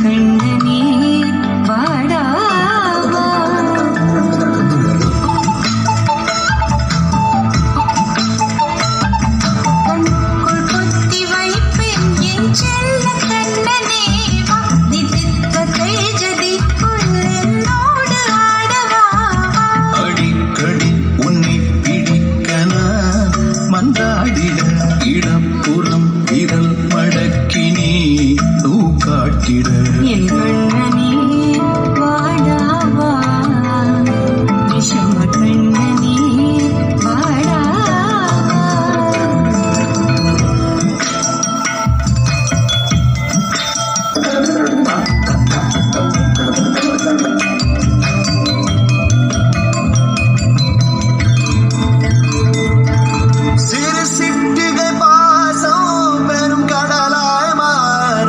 கண்ணனே வாடாவா கண்ணுக்குள் பொத்தி வைப்பேன் என் செல்ல கண்ணனே திதித்த தேஜதிக்குள் என்னோடு ஆடவா அடிக்கடி உன்னை பிடிக்க நான் மன்றாடிட இடப்புறம் விரல் மடக்கினே காட்டிட என் கண்ணனே வாடாவா விஷம கண்ணனே வாடாவா சிறு சிட்டுகை பாசம் பெரும் கடலாய் மாற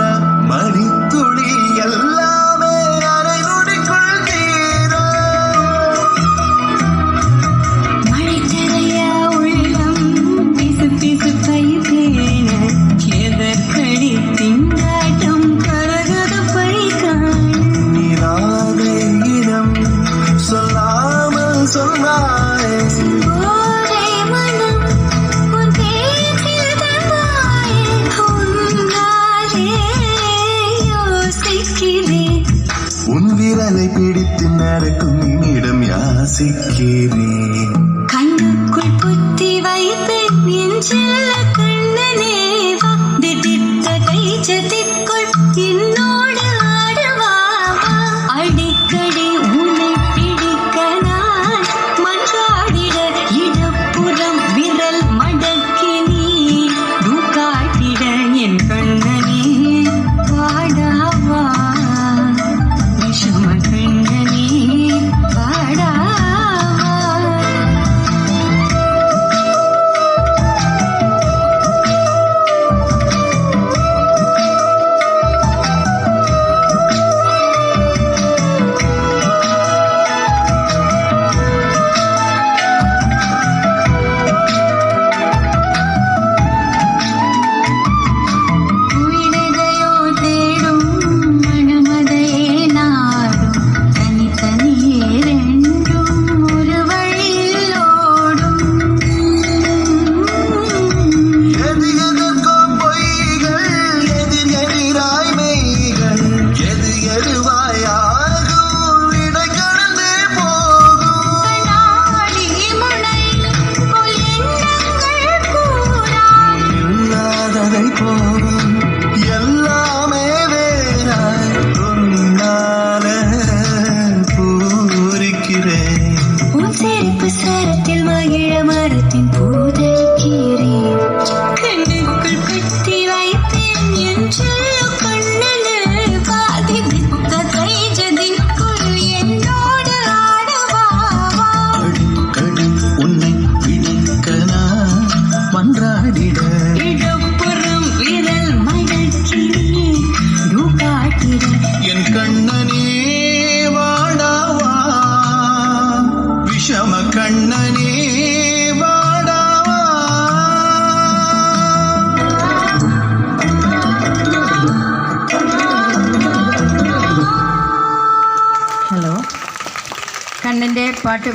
மணித்துளி எல்லாமே அரை நொடிக்குள் தீரும் மழை தெரிய உள்ளம் பிசு பிசு பைப்பேன எதற்கடி திண்டாட்டம் கரகது பைக்கான் நீராதே இடம் சொல்லாமல் சொன்னாய் போதை மனம் உன் பேச்சில் தந்தாயே உன்னாலே யோசிக்கிறேன் உன் விரலை பிடித்து நடக்கும் என்னிடம் யாசிக்கிறேன் கண்ணுக்குள் புத்தி வைப்பேன் என் செல்ல கண்ணனே திதித்த கைச்சதிக்குள் என்னோடு ஆடவா அடிக்கடி உன்னை பிடிக்க நான் மன்றாடிட இடப்புறம் விரல் மடக்கி நீ காட்டிட என் கண்ணனே வாடாவா விஷம கண்ணனே வாடாவா உயிரையோ தேடும் மனமதையே நாடும் தனித்தனியே ரெண்டும் ஒரு வழியில் ஓடும் எது எதற்கோ பொய்கள் எதிர் எதிராய் மெய்கள் எது எதுவாயாகும் இடை கடந்தே போகும் நாடி முனை போல் எண்ணங்கள் கூறா இல்லாததை போகும் எல்லாமே வேறாய் உன்னால பூரிக்கிறேன் உன் செருப்பு சரத்தில் மகிழ மரத்தின் பூதலிக்கிறேன் கண்ணுக்குள் கட்டி வைப்பேன் என் செல்ல கண்ணனே பாதித்த கைஜதிக்குள் என்னோடு ஆடவா அடிக்கடி உன்னை பிடிக்க நான் மன்றாடிட இடப்புறம் விரல் மடக்கி காட்டிட என் கண்ணனே வாடாவா விஷம கண்ணனே வாடாவா ഹലോ കണ്ണൻ്റെ പാട്ട്